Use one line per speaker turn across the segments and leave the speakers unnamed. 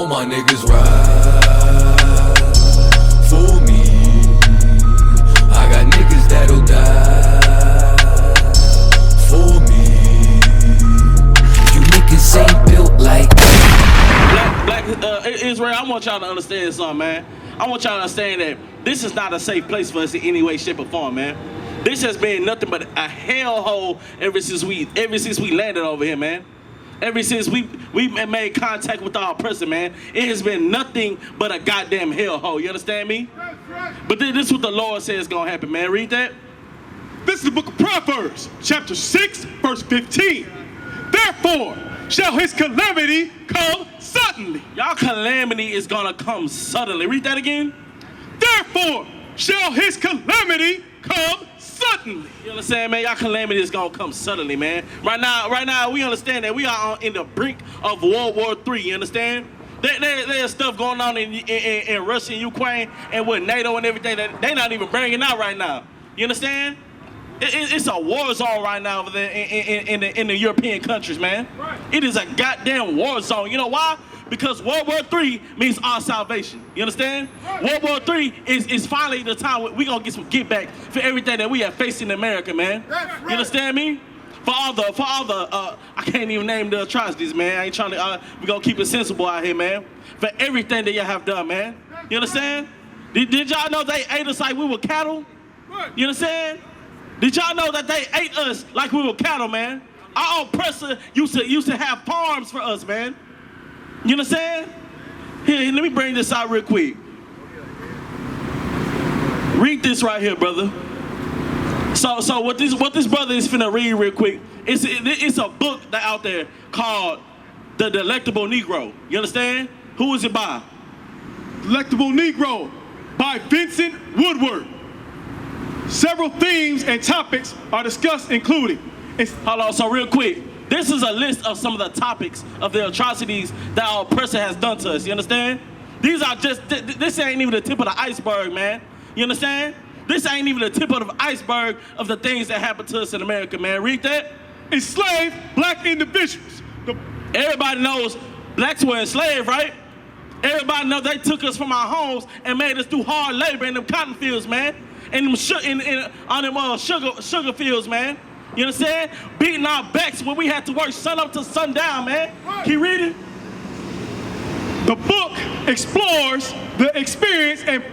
All my niggas ride for me. I got niggas that'll die for me. You niggas ain't built like
Black Israel, I want y'all to understand something, man. I want y'all to understand that this is not a safe place for us in any way, shape, or form, man. This has been nothing but a hellhole ever since we landed over here, man. Ever since we made contact with our oppressor, man, it has been nothing but a goddamn hellhole. You understand me? But this is what the Lord says is gonna happen, man. Read that.
This is the book of Proverbs, chapter 6, verse 15. Therefore shall his calamity come suddenly.
Y'all calamity is gonna come suddenly. Read that again.
Therefore shall his calamity come suddenly.
You understand, man? Y'all calamity is gonna come suddenly, man. Right now, we understand that we are in the brink of World War III. You understand? There's stuff going on in Russia and Ukraine and with NATO and everything that they're not even bringing out right now. You understand? It's a war zone right now over there in the European countries, man. Right. It is a goddamn war zone. You know why? Because World War III means our salvation. You understand? Right. World War III is finally the time we're going to get some get back for everything that we have faced in America, man. Right. You understand me? For all the I can't even name the atrocities, man. I ain't trying to, we're going to keep it sensible out here, man. For everything that y'all have done, man. You understand? Did y'all know they ate us like we were cattle? Right. You understand? Did y'all know that they ate us like we were cattle, man? Our oppressor used to have farms for us, man. You understand? Here, let me bring this out real quick. Read this right here, brother. So what this brother is finna read real quick, it's a book that out there called The Delectable Negro. You understand? Who is it by?
Delectable Negro by Vincent Woodward. Several themes and topics are discussed, including.
Hold on, so real quick. This is a list of some of the topics of the atrocities that our oppressor has done to us. You understand? These are just, this ain't even the tip of the iceberg, man. You understand? This ain't even the tip of the iceberg of the things that happened to us in America, man. Read that.
Enslaved black individuals.
Everybody knows blacks were enslaved, right? Everybody knows they took us from our homes and made us do hard labor in them cotton fields, man. And on them sugar fields, man. You understand? Beating our backs when we had to work sun up to sundown, man. Right. Keep reading.
The book explores the experience and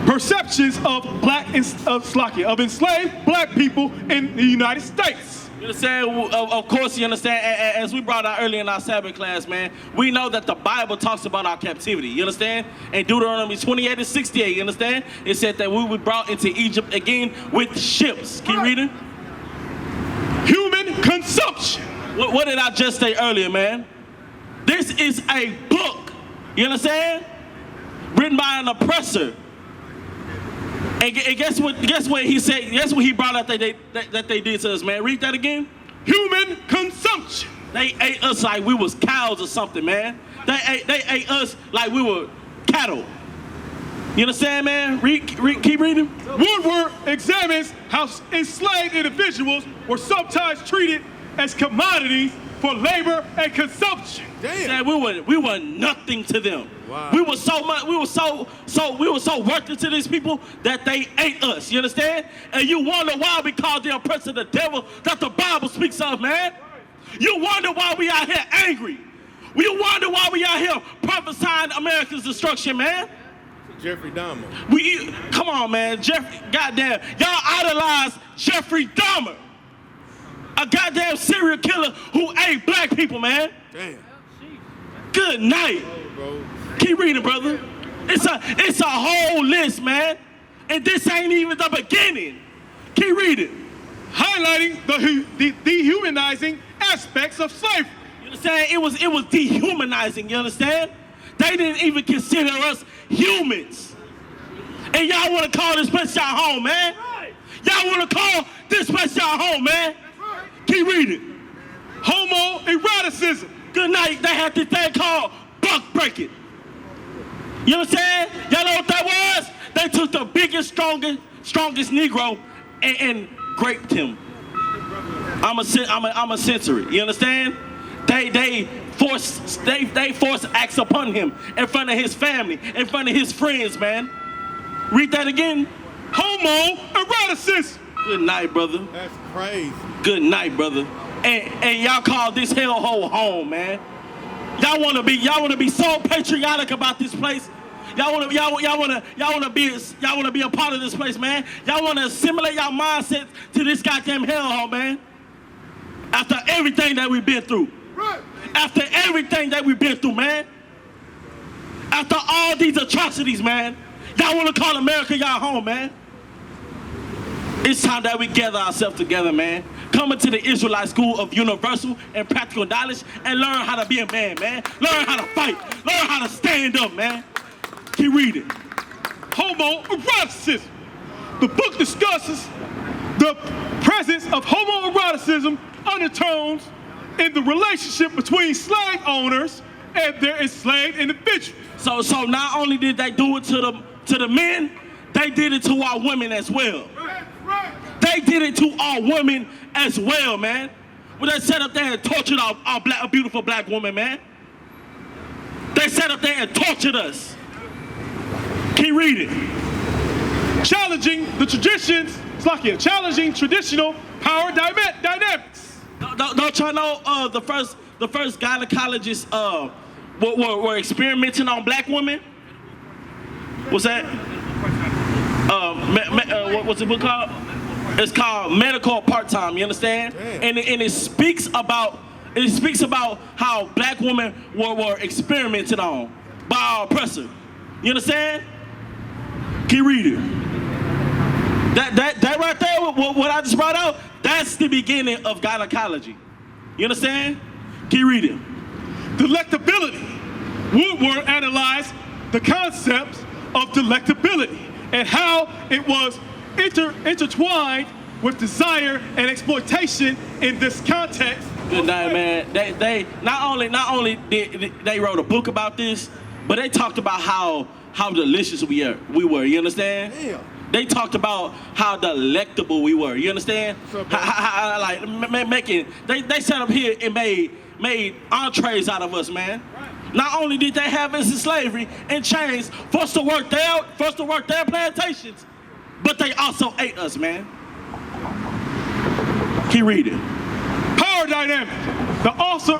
perceptions of of enslaved black people in the United States.
You understand? Of course, you understand. As we brought out earlier in our Sabbath class, man, we know that the Bible talks about our captivity. You understand? In Deuteronomy 28 and 68, you understand? It said that we were brought into Egypt again with ships. Keep reading.
Human consumption.
What did I just say earlier, man? This is a book. You understand? Written by an oppressor. And guess what he said? Guess what he brought out that they did to us, man? Read that again.
Human consumption.
They ate us like we was cows or something, man. They ate us like we were cattle. You understand, man? Keep reading.
Woodward examines how enslaved individuals were sometimes treated as commodities for labor and consumption.
Damn. We were nothing to them.
Wow.
We were so worthless to these people that they ate us. You understand? And you wonder why we call the oppressor the devil that the Bible speaks of, man. You wonder why we out here angry. You wonder why we out here prophesying America's destruction, man.
Jeffrey Dahmer.
Come on, man. Goddamn, y'all idolize Jeffrey Dahmer. A goddamn serial killer who ate black people, man.
Damn.
Good night.
Bro.
Keep reading, brother. It's a whole list, man. And this ain't even the beginning. Keep reading.
Highlighting the dehumanizing aspects of slavery.
You understand? It was dehumanizing, you understand? They didn't even consider us humans. And y'all want to call this place y'all home, man? Y'all want to call this place y'all home, man? Keep reading.
Homoeroticism.
Good night. They had this thing called buck breaking. You understand? Y'all know what that was? They took the biggest, strongest Negro and raped him. I'm a censor it. You understand? They forced acts upon him in front of his family, in front of his friends, man. Read that again.
Homoeroticism.
Good night, brother.
That's crazy.
Good night, brother. And y'all call this hellhole home, man. Y'all wanna be so patriotic about this place. Y'all wanna be a part of this place, man. Y'all wanna assimilate y'all mindset to this goddamn hellhole, man. After everything that we've been through.
Right.
After everything that we've been through, man. After all these atrocities, man. Y'all wanna call America y'all home, man. It's time that we gather ourselves together, man. Come into the Israelite School of Universal and Practical Knowledge and learn how to be a man, man. Learn how to fight. Learn how to stand up, man. Keep reading.
Homoeroticism. The book discusses the presence of homoeroticism undertones in the relationship between slave owners and their enslaved individuals.
So not only did they do it to the men, they did it to our women as well. They did it to our women as well, man. When they sat up there and tortured our beautiful black woman, man. They sat up there and tortured us. Keep reading.
Challenging the traditions, challenging traditional power dynamics.
Don't y'all know the first gynecologists were experimenting on black women? What's that? What's the book called? It's called Medical Part-Time. You understand? And it speaks about how black women were experimented on by our oppressor. You understand? Keep reading. That right there, what I just brought out, that's the beginning of gynecology. You understand? Keep reading.
Delectability. Woodward analyzed the concepts of delectability and how it was intertwined with desire and exploitation in this context.
Good night, man. They not only did they wrote a book about this, but they talked about how delicious we were. You understand?
Yeah.
They talked about how delectable we were. You understand? How they sat up here and made entrees out of us, man. Right. Not only did they have us in slavery and chains, forced to work their plantations, but they also ate us, man. Keep reading.
Power dynamic. The author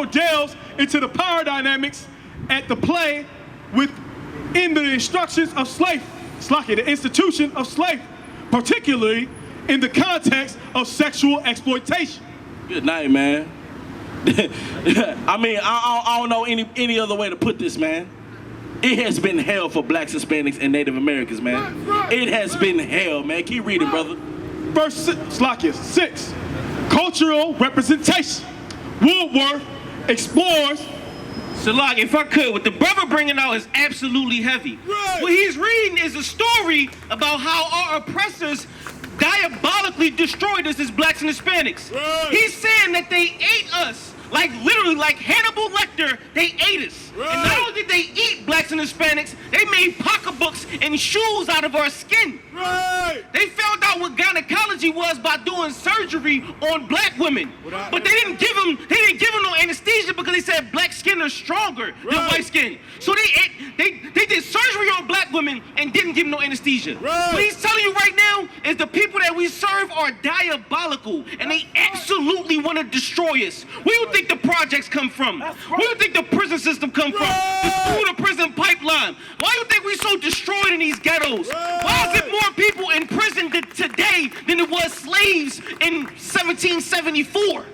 delves into the power dynamics at the play within the instructions of slavery. The institution of slavery, particularly in the context of sexual exploitation.
Good night, man. I mean, I don't know any other way to put this, man. It has been hell for blacks, Hispanics, and Native Americans, man. It has been hell, man. Keep reading, brother.
Verse 6, cultural representation. Woodworth explores.
Salak, if I could, what the brother bringing out is absolutely heavy.
Right.
What he's reading is a story about how our oppressors diabolically destroyed us as blacks and Hispanics.
Right.
He's saying that they ate us. Like literally, like Hannibal Lecter, they ate us.
Right.
And not only did they eat blacks and Hispanics, they made pocketbooks and shoes out of our skin.
Right.
They found out what gynecology was by doing surgery on black women. But they didn't give them no anesthesia because they said black skin are stronger than white skin. So they did surgery on black women and didn't give them no anesthesia.
Right.
What he's telling you right now is the people that we serve are diabolical and they absolutely want to destroy us. Where do you think the projects come from? Where do you think the prison system come from? The school to prison pipeline. Why do you think we so destroyed in these ghettos? Why is it more people in prison today than it was slaves in 1774?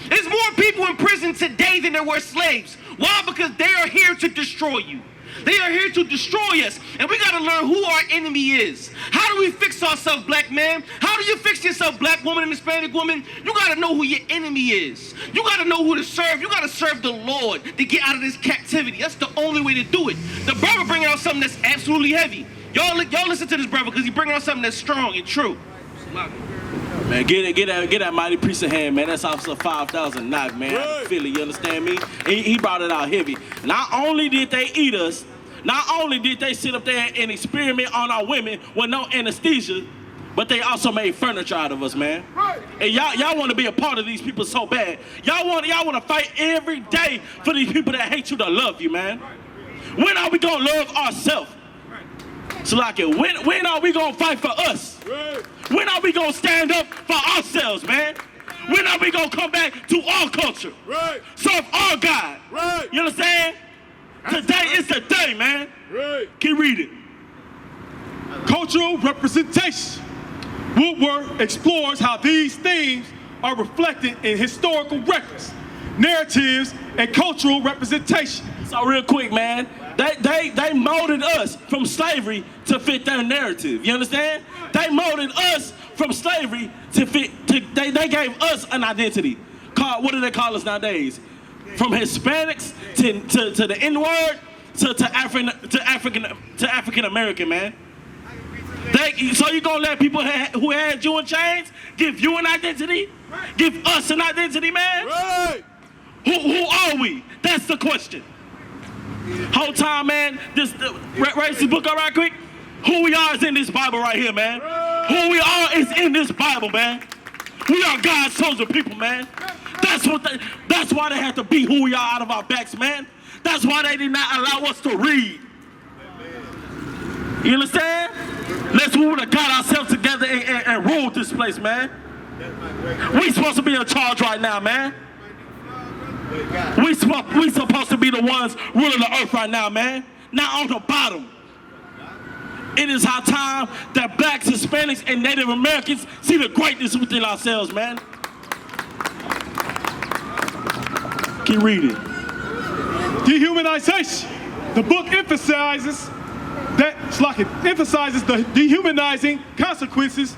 There's more people in prison today than there were slaves. Why? Because they are here to destroy you. They are here to destroy us. And we got to learn who our enemy is. How do we fix ourselves, black man? How do you fix yourself, black woman and Hispanic woman? You got to know who your enemy is. You got to know who to serve. You got to serve the Lord to get out of this captivity. That's the only way to do it. The brother bringing out something that's absolutely heavy. Y'all listen to this brother because he's bringing out something that's strong and true.
Man, get that mighty priest of hand, man. That's Officer 5,000 knock, man. Out of Philly, you understand me? He brought it out heavy. Not only did they eat us, not only did they sit up there and experiment on our women with no anesthesia, but they also made furniture out of us, man. And y'all want to be a part of these people so bad. Y'all want to fight every day for these people that hate you to love you, man. When are we gonna love ourselves? So like, when are we gonna fight for us? When are we gonna stand up for ourselves, man? When are we gonna come back to our culture? Serve our God. You understand? Today is the day, man. Keep reading.
Cultural representation. Woodward explores how these themes are reflected in historical records, narratives, and cultural representation.
So real quick, man, they molded us from slavery to fit their narrative. You understand? They molded us from slavery to fit. They gave us an identity. What do they call us nowadays? From Hispanics to the N-word to African American, man. So you gonna let people who had you in chains give you an identity? Give us an identity, man? Who are we? That's the question. Whole time, man, raise this book up right quick. Who we are is in this Bible right here, man. Who we are is in this Bible, man. We are God's chosen people, man. That's why they have to be who we are out of our backs, man. That's why they did not allow us to read. You understand? Let's move to God ourselves together and rule this place, man. We supposed to be in charge right now, man. We supposed to be the ones ruling the earth right now, man. Not on the bottom. It is our time that blacks, Hispanics, and Native Americans see the greatness within ourselves, man. Keep reading.
Dehumanization. The book emphasizes the dehumanizing consequences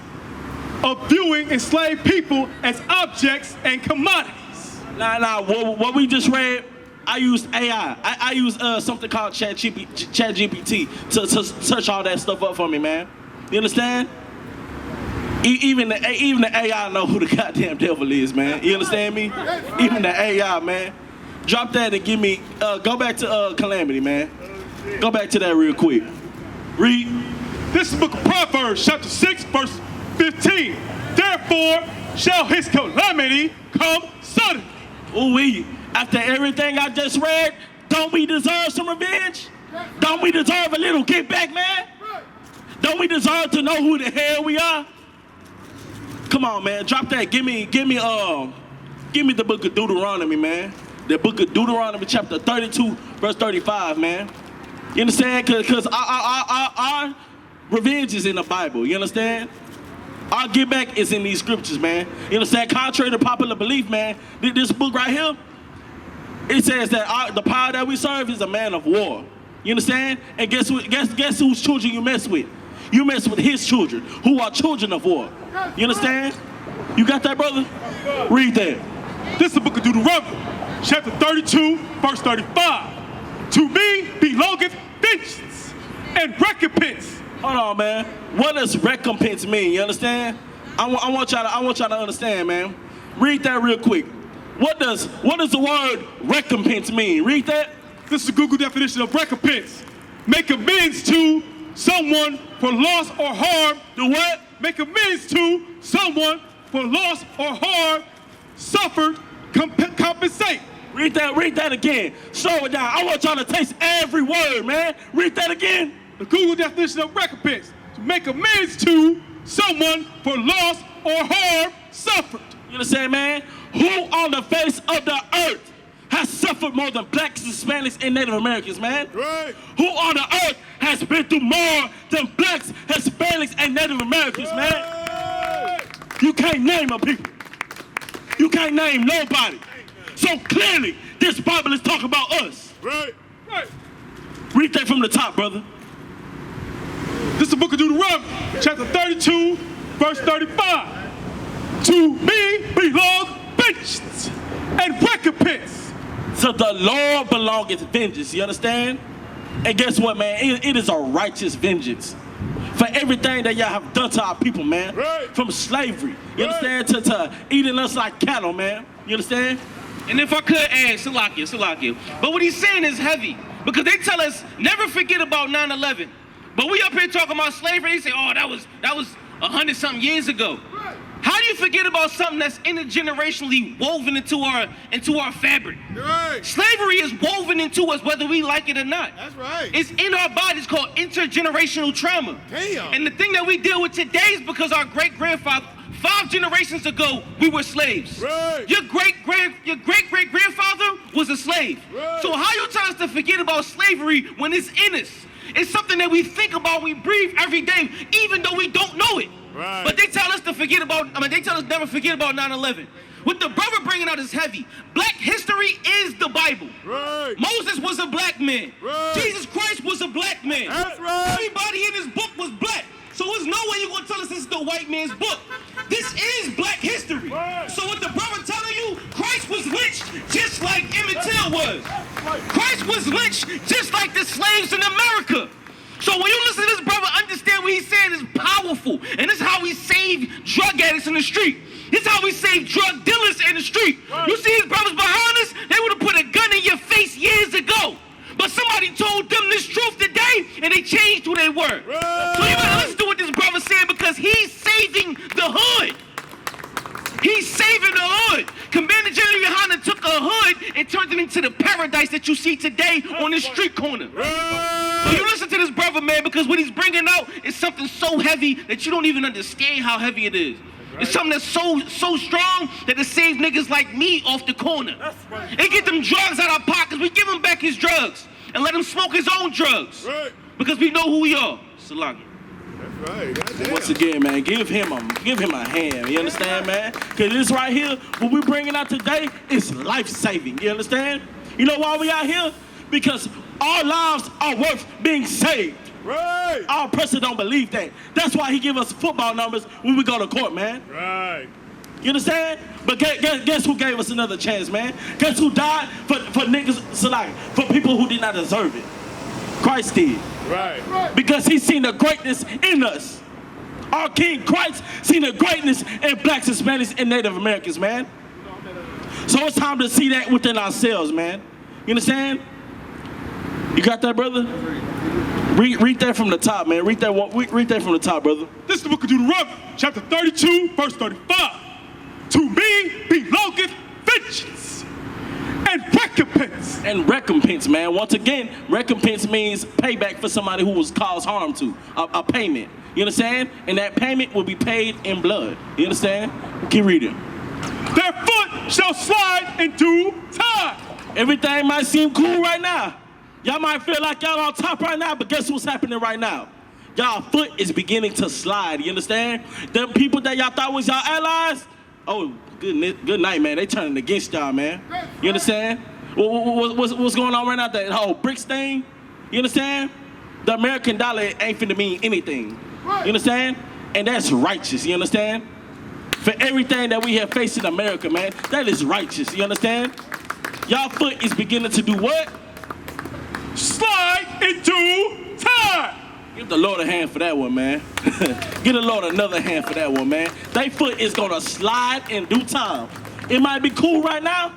of viewing enslaved people as objects and commodities.
Nah, what we just read, I used AI. I used something called ChatGPT to search all that stuff up for me, man. You understand? Even the AI know who the goddamn devil is, man. You understand me? Even the AI, man. Drop that and give me, go back to Calamity, man. Go back to that real quick. Read.
This is the book of Proverbs, chapter 6, verse 15. Therefore shall his calamity come suddenly.
Ooh-wee. After everything I just read, don't we deserve some revenge? Don't we deserve a little get back, man? Don't we deserve to know who the hell we are? Come on, man. Drop that. Give me the book of Deuteronomy, man. The book of Deuteronomy, chapter 32, verse 35, man. You understand? Because our revenge is in the Bible. You understand? Our get back is in these scriptures, man. You understand? Contrary to popular belief, man, this book right here, it says that the power that we serve is a man of war. You understand? And guess whose children you mess with? You mess with his children, who are children of war. You understand? You got that, brother? Read that.
This is the book of Deuteronomy, chapter 32, verse 35. To me belongeth vengeance and recompense.
Hold on, man. What does recompense mean? You understand? I want y'all to understand, man. Read that real quick. What does the word recompense mean? Read that.
This is a Google definition of recompense. Make amends to someone for loss or harm.
Do what?
Make amends to someone for loss or harm suffered. Compensate.
Read that again. Slow it down. I want y'all to taste every word, man. Read that again.
The Google definition of recompense: to make amends to someone for loss or harm suffered.
You understand, man? Who on the face of the earth has suffered more than blacks, Hispanics, and Native Americans, man?
Right.
Who on the earth has been through more than blacks, Hispanics, and Native Americans, man?
Right.
You can't name a people. You can't name nobody. So clearly, this Bible is talking about us.
Right. Right.
Read that from the top, brother.
This is the book of Deuteronomy, chapter 32, verse 35. To me belong vengeance and recompense.
To the Lord belongeth vengeance, you understand? And guess what, man? It is a righteous vengeance for everything that y'all have done to our people, man.
Right.
From slavery, you understand, to eating us like cattle, man. You understand?
And if I could add, Salakia. But what he's saying is heavy. Because they tell us, never forget about 9/11. But we up here talking about slavery, they say, oh, that was 100-something years ago. How do you forget about something that's intergenerationally woven into our fabric?
Right.
Slavery is woven into us whether we like it or not.
That's right.
It's in our bodies, called intergenerational trauma.
Damn.
And the thing that we deal with today is because our great-grandfather, 5 generations ago, we were slaves.
Right.
Your great-great-grandfather was a slave.
Right.
So how you tell us to forget about slavery when it's in us? It's something that we think about, we breathe every day, even though we don't know it.
Right.
But they tell us to forget about, they tell us never forget about 9/11. What the brother bringing out is heavy. Black history is the Bible.
Right.
Moses was a black man.
Right.
Jesus Christ was a black man.
That's right.
Everybody in this book was black. So there's no way you're going to tell us this is the white man's book. This is black history.
Right.
So what the brother telling you, Christ was lynched just like Emmett Till was. Christ was lynched just like the slaves in America. So when you listen to this brother, understand what he's saying is powerful. And this is how we save drug addicts in the street. This is how we save drug dealers in the street.
Right.
You see these brothers behind us, they would have put a gun in your face years ago. But somebody told them this truth today, and they changed who they were.
Right.
So you better listen to what this brother's saying, because he's saving the hood. He's saving the hood. Commander General YAHANNA took a hood and turned it into the paradise that you see today on this street corner.
Right.
So you listen to this brother, man, because what he's bringing out is something so heavy that you don't even understand how heavy it is. Right. It's something that's so strong that it saves niggas like me off the corner.
Right.
It get them drugs out of our pockets. We give him back his drugs and let him smoke his own drugs.
Right.
Because we know who we are. Salam.
That's right. Goddamn.
Once again, man, give him a hand. You understand, man? Because this right here, what we're bringing out today is life-saving. You understand? You know why we out here? Because our lives are worth being saved.
Right.
Our president don't believe that. That's why he give us football numbers when we go to court, man.
Right.
You understand? But guess who gave us another chance, man? Guess who died for niggas, for people who did not deserve it? Christ did.
Right.
Because he seen the greatness in us. Our King Christ seen the greatness in blacks, Hispanics, and Native Americans, man. So it's time to see that within ourselves, man. You understand? You got that, brother? Read that from the top, man. Read that from the top, brother.
This is the book of Deuteronomy, chapter 32, verse 35. To me belongeth vengeance and recompense.
And recompense, man. Once again, recompense means payback for somebody who was caused harm to. A payment. You understand? And that payment will be paid in blood. You understand? Keep reading.
Their foot shall slide in due time.
Everything might seem cool right now. Y'all might feel like y'all on top right now, but guess what's happening right now? Y'all foot is beginning to slide. You understand? Them people that y'all thought was y'all allies, oh, good night, man. They turning against y'all, man. You understand? What's going on right now? That whole BRICS thing? You understand? The American dollar ain't finna mean anything. You understand? And that's righteous. You understand? For everything that we have faced in America, man, that is righteous. You understand? Y'all foot is beginning to do what?
Slide in due time.
Give the Lord a hand for that one, man. Give the Lord another hand for that one, man. They foot is gonna slide in due time. It might be cool right now.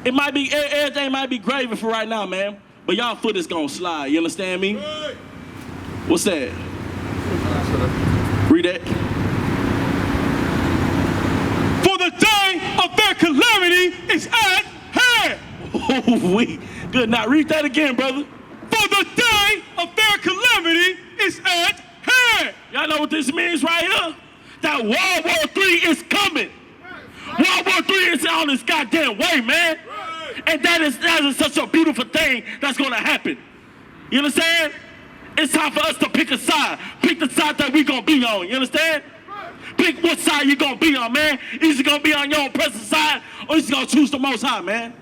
It might be, everything might be gravy for right now, man. But y'all foot is gonna slide. You understand me? What's that? Read that.
For the day of their calamity is at hand.
Oh, wait. Good. Now read that again, brother.
For the day of their calamity is at hand.
Y'all know what this means right here? That World War III is coming. World War III is on this goddamn way, man. And that is such a beautiful thing that's gonna happen. You understand? It's time for us to pick a side. Pick the side that we gonna be on. You understand? Pick what side you gonna be on, man. Is you gonna be on your oppressive side, or is you gonna choose the Most High, man?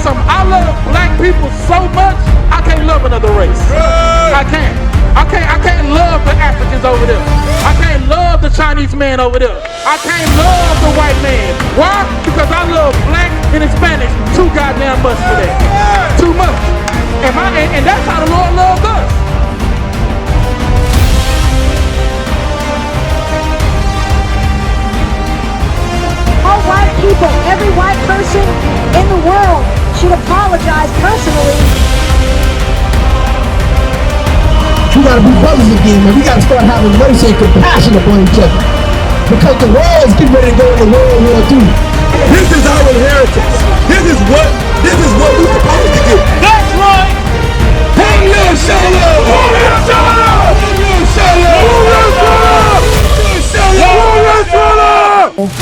I love black people so much, I can't love another race. I can't love the Africans over there. I can't love the Chinese man over there. I can't love the white man. Why? Because I love black and Hispanics too goddamn much for that. Too much. And that's how the Lord loves us.
should apologize personally.
We gotta be brothers again, man. We gotta start having mercy and compassion upon each other. Because the world is getting ready to go into World War II.
This is our inheritance. This is what we're supposed to get.
That's right.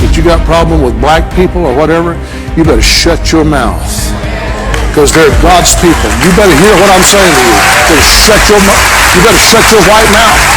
If you got a problem with black people or whatever, you better shut your mouth. Because they're God's people. You better hear what I'm saying to you. You better shut your white mouth.